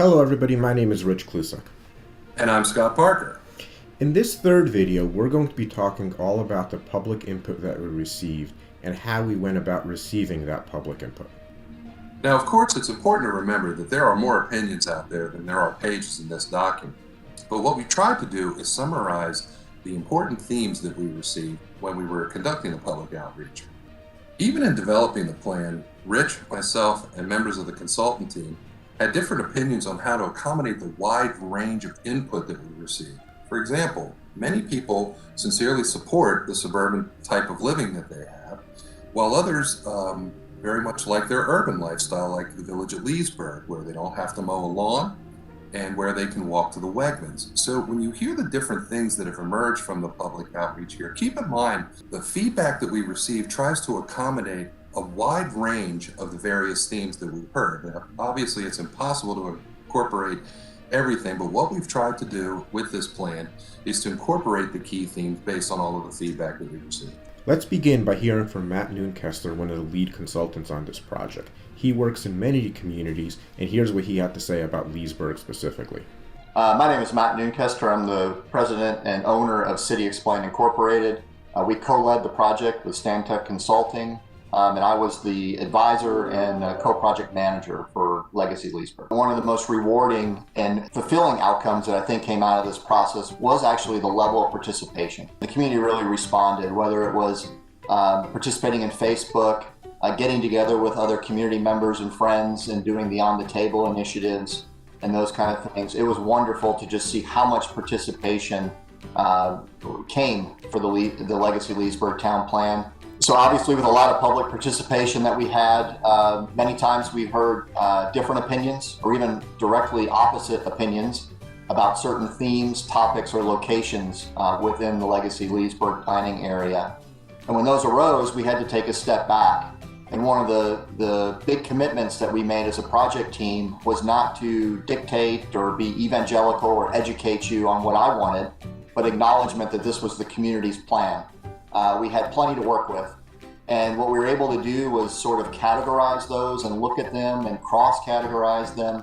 Hello everybody, my name is Rich Klusuk. And I'm Scott Parker. In this third video, we're going to be talking all about the public input that we received and how we went about receiving that public input. Now, of course, it's important to remember that there are more opinions out there than there are pages in this document. But what we tried to do is summarize the important themes that we received when we were conducting the public outreach. Even in developing the plan, Rich, myself, and members of the consultant team had different opinions on how to accommodate the wide range of input that we received. For example, many people sincerely support the suburban type of living that they have, while others very much like their urban lifestyle, like the village at Leesburg, where they don't have to mow a lawn and where they can walk to the Wegmans. So when you hear the different things that have emerged from the public outreach here, keep in mind the feedback that we receive tries to accommodate a wide range of the various themes that we've heard. Now, obviously, it's impossible to incorporate everything, but what we've tried to do with this plan is to incorporate the key themes based on all of the feedback that we've received. Let's begin by hearing from Matt Noonkester, one of the lead consultants on this project. He works in many communities, and here's what he had to say about Leesburg specifically. My name is Matt Noonkester. I'm the president and owner of City Explained Incorporated. We co-led the project with Stantec Consulting. And I was the advisor and co-project manager for Legacy Leesburg. One of the most rewarding and fulfilling outcomes that I think came out of this process was actually the level of participation. The community really responded, whether it was participating in Facebook, getting together with other community members and friends and doing the On the Table initiatives and those kind of things. It was wonderful to just see how much participation came for the Legacy Leesburg Town Plan. So obviously with a lot of public participation that we had, many times we heard different opinions or even directly opposite opinions about certain themes, topics, or locations within the Legacy Leesburg planning area. And when those arose, we had to take a step back. And one of the big commitments that we made as a project team was not to dictate or be evangelical or educate you on what I wanted, but acknowledgement that this was the community's plan. We had plenty to work with. And what we were able to do was sort of categorize those and look at them and cross-categorize them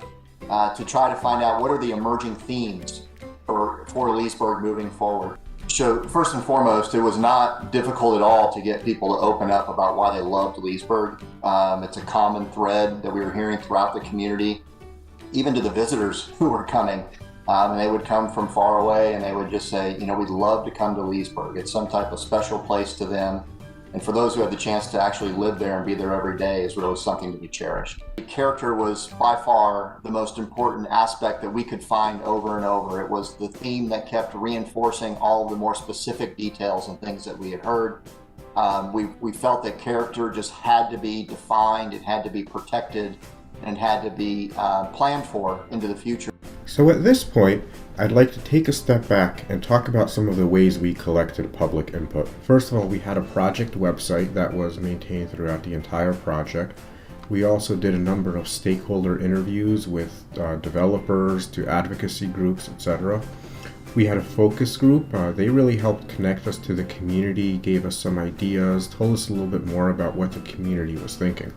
to try to find out what are the emerging themes for Leesburg moving forward. So first and foremost, it was not difficult at all to get people to open up about why they loved Leesburg. It's a common thread that we were hearing throughout the community, even to the visitors who were coming. And they would come from far away and they would just say, you know, we'd love to come to Leesburg. It's some type of special place to them. And for those who had the chance to actually live there and be there every day is really something to be cherished. The character was by far the most important aspect that we could find over and over. It was the theme that kept reinforcing all of the more specific details and things that we had heard. We felt that character just had to be defined, it had to be protected, and had to be planned for into the future. So at this point, I'd like to take a step back and talk about some of the ways we collected public input. First of all, we had a project website that was maintained throughout the entire project. We also did a number of stakeholder interviews with developers to advocacy groups, etc. We had a focus group. They really helped connect us to the community, gave us some ideas, told us a little bit more about what the community was thinking.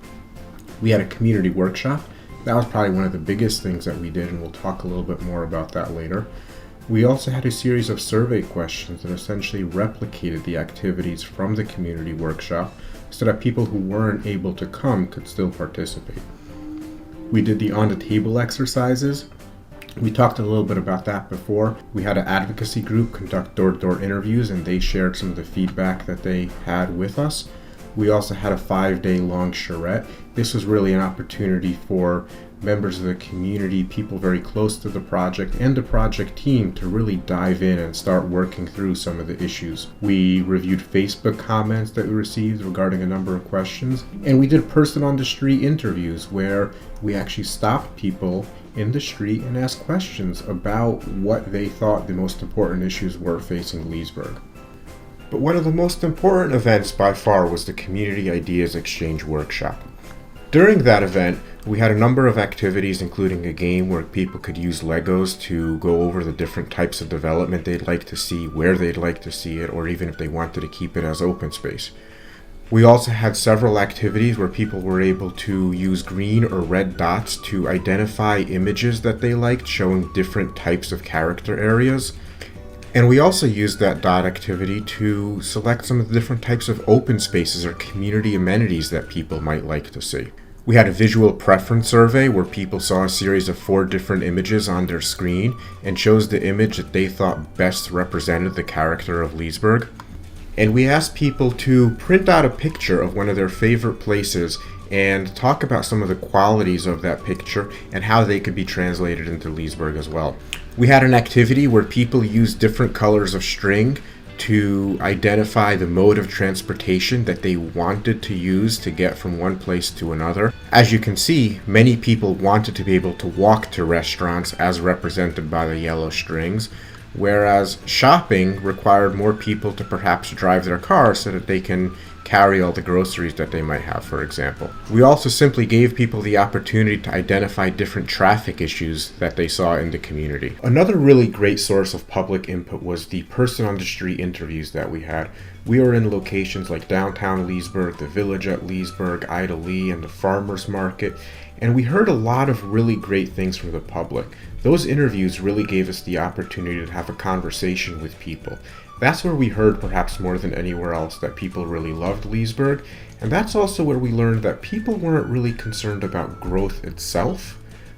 We had a community workshop. That was probably one of the biggest things that we did, and we'll talk a little bit more about that later. We also had a series of survey questions that essentially replicated the activities from the community workshop so that people who weren't able to come could still participate. We did the on-the-table exercises. We talked a little bit about that before. We had an advocacy group conduct door-to-door interviews, and they shared some of the feedback that they had with us. We also had a 5-day-long charrette. This was really an opportunity for members of the community, people very close to the project, and the project team to really dive in and start working through some of the issues. We reviewed Facebook comments that we received regarding a number of questions, and we did person-on-the-street interviews where we actually stopped people in the street and asked questions about what they thought the most important issues were facing Leesburg. But one of the most important events by far was the Community Ideas Exchange Workshop. During that event, we had a number of activities, including a game where people could use Legos to go over the different types of development they'd like to see, where they'd like to see it, or even if they wanted to keep it as open space. We also had several activities where people were able to use green or red dots to identify images that they liked, showing different types of character areas. And we also used that dot activity to select some of the different types of open spaces or community amenities that people might like to see. We had a visual preference survey where people saw a series of 4 different images on their screen and chose the image that they thought best represented the character of Leesburg. And we asked people to print out a picture of one of their favorite places and talk about some of the qualities of that picture and how they could be translated into Leesburg as well. We had an activity where people used different colors of string to identify the mode of transportation that they wanted to use to get from one place to another. As you can see, many people wanted to be able to walk to restaurants as represented by the yellow strings, whereas shopping required more people to perhaps drive their car so that they can carry all the groceries that they might have, for example. We also simply gave people the opportunity to identify different traffic issues that they saw in the community. Another really great source of public input was the person on the street interviews that we had. We were in locations like downtown Leesburg, the Village at Leesburg, Ida Lee, and the Farmers Market, and we heard a lot of really great things from the public. Those interviews really gave us the opportunity to have a conversation with people. That's where we heard, perhaps more than anywhere else, that people really loved Leesburg, and that's also where we learned that people weren't really concerned about growth itself,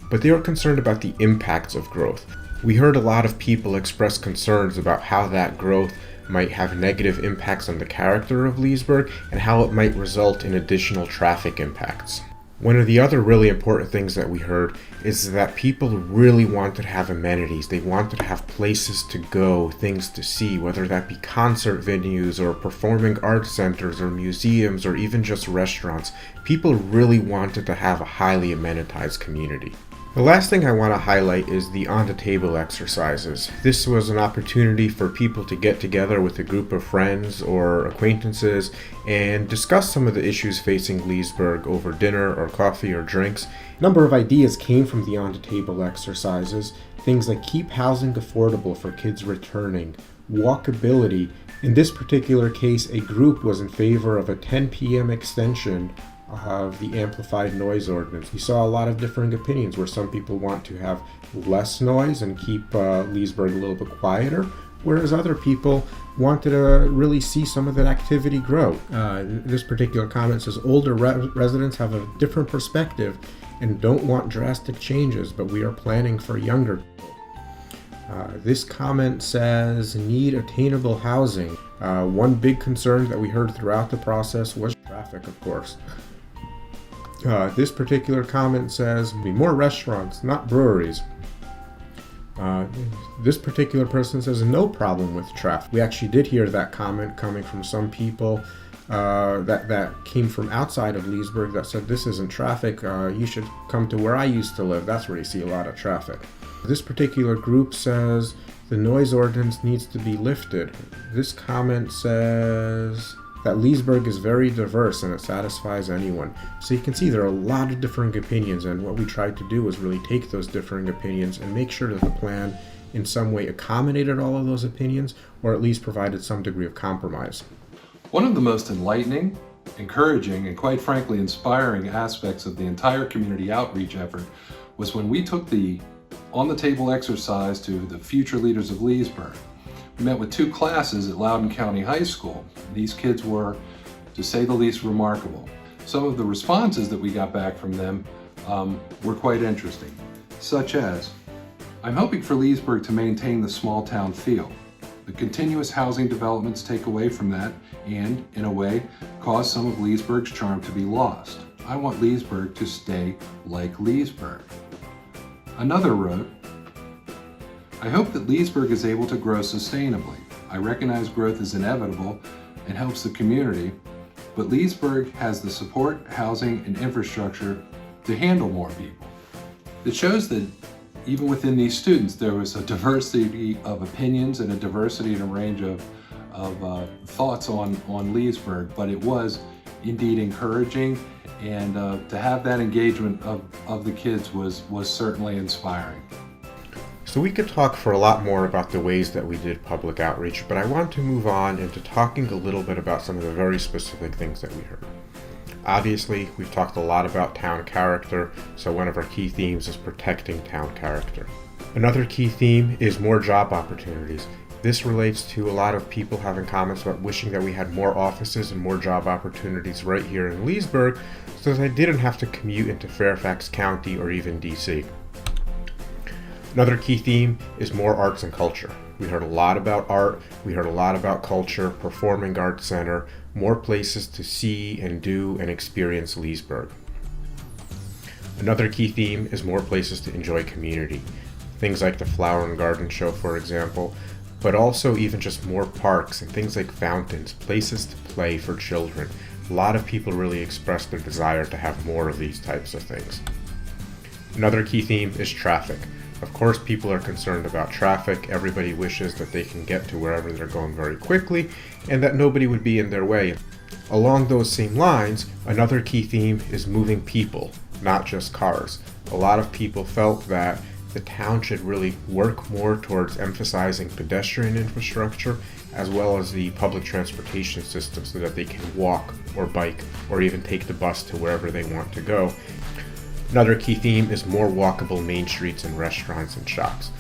but they were concerned about the impacts of growth. We heard a lot of people express concerns about how that growth might have negative impacts on the character of Leesburg and how it might result in additional traffic impacts. One of the other really important things that we heard is that people really wanted to have amenities. They wanted to have places to go, things to see, whether that be concert venues or performing arts centers or museums or even just restaurants. People really wanted to have a highly amenitized community. The last thing I want to highlight is the on-the-table exercises. This was an opportunity for people to get together with a group of friends or acquaintances and discuss some of the issues facing Leesburg over dinner or coffee or drinks. A number of ideas came from the on-the-table exercises, things like keep housing affordable for kids returning, walkability. In this particular case, a group was in favor of a 10 p.m. extension of the amplified noise ordinance. We saw a lot of differing opinions where some people want to have less noise and keep Leesburg a little bit quieter, whereas other people wanted to really see some of that activity grow. This particular comment says older residents have a different perspective and don't want drastic changes, but we are planning for younger people. This comment says need attainable housing. One big concern that we heard throughout the process was traffic, of course. This particular comment says be more restaurants, not breweries. This particular person says no problem with traffic. We actually did hear that comment coming from some people that came from outside of Leesburg that said this isn't traffic, you should come to where I used to live. That's where you see a lot of traffic. This particular group says the noise ordinance needs to be lifted. This comment says that Leesburg is very diverse and it satisfies anyone. So you can see there are a lot of differing opinions, and what we tried to do was really take those differing opinions and make sure that the plan in some way accommodated all of those opinions, or at least provided some degree of compromise. One of the most enlightening, encouraging, and quite frankly inspiring aspects of the entire community outreach effort was when we took the on-the-table exercise to the future leaders of Leesburg. We met with 2 classes at Loudoun County High School. These kids were, to say the least, remarkable. Some of the responses that we got back from them were quite interesting, such as, I'm hoping for Leesburg to maintain the small town feel. The continuous housing developments take away from that and, in a way, cause some of Leesburg's charm to be lost. I want Leesburg to stay like Leesburg. Another wrote, I hope that Leesburg is able to grow sustainably. I recognize growth is inevitable and helps the community, but Leesburg has the support, housing, and infrastructure to handle more people. It shows that even within these students, there was a diversity of opinions and a diversity and a range of thoughts on Leesburg, but it was indeed encouraging, and to have that engagement of the kids was certainly inspiring. So we could talk for a lot more about the ways that we did public outreach, but I want to move on into talking a little bit about some of the very specific things that we heard. Obviously, we've talked a lot about town character, so one of our key themes is protecting town character. Another key theme is more job opportunities. This relates to a lot of people having comments about wishing that we had more offices and more job opportunities right here in Leesburg, so that I didn't have to commute into Fairfax County or even DC. Another key theme is more arts and culture. We heard a lot about art, we heard a lot about culture, Performing Arts Center, more places to see and do and experience Leesburg. Another key theme is more places to enjoy community. Things like the Flower and Garden Show, for example, but also even just more parks and things like fountains, places to play for children. A lot of people really expressed their desire to have more of these types of things. Another key theme is traffic. Of course, people are concerned about traffic. Everybody wishes that they can get to wherever they're going very quickly and that nobody would be in their way. Along those same lines, another key theme is moving people, not just cars. A lot of people felt that the town should really work more towards emphasizing pedestrian infrastructure as well as the public transportation system so that they can walk or bike or even take the bus to wherever they want to go. Another key theme is more walkable main streets and restaurants and shops.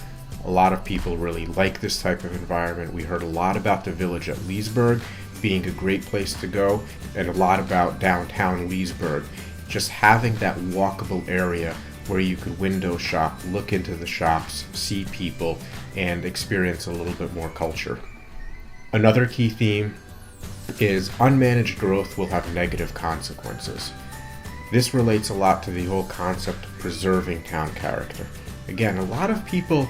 A lot of people really like this type of environment. We heard a lot about the village at Leesburg being a great place to go, and a lot about downtown Leesburg. Just having that walkable area where you could window shop, look into the shops, see people, and experience a little bit more culture. Another key theme is unmanaged growth will have negative consequences. This relates a lot to the whole concept of preserving town character. Again, a lot of people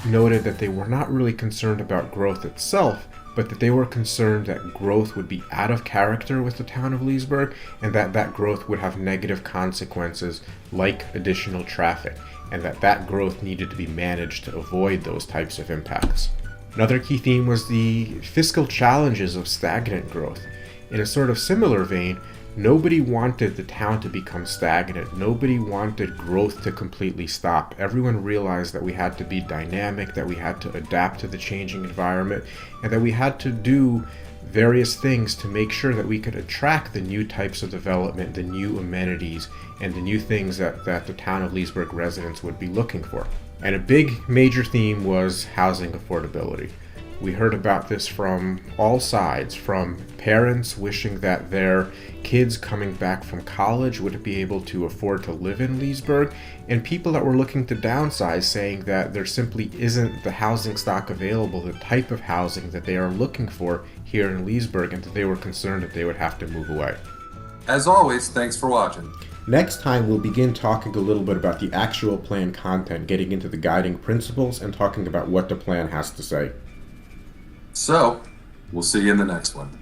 noted that they were not really concerned about growth itself, but that they were concerned that growth would be out of character with the town of Leesburg and that growth would have negative consequences like additional traffic, and that growth needed to be managed to avoid those types of impacts. Another key theme was the fiscal challenges of stagnant growth. In a sort of similar vein, nobody wanted the town to become stagnant. Nobody wanted growth to completely stop. Everyone realized that we had to be dynamic, that we had to adapt to the changing environment, and that we had to do various things to make sure that we could attract the new types of development, the new amenities, and the new things that the town of Leesburg residents would be looking for. And a big major theme was housing affordability. We heard about this from all sides, from parents wishing that their kids coming back from college would be able to afford to live in Leesburg, and people that were looking to downsize saying that there simply isn't the housing stock available, the type of housing that they are looking for here in Leesburg, and that they were concerned that they would have to move away. As always, thanks for watching. Next time, we'll begin talking a little bit about the actual plan content, getting into the guiding principles and talking about what the plan has to say. So, we'll see you in the next one.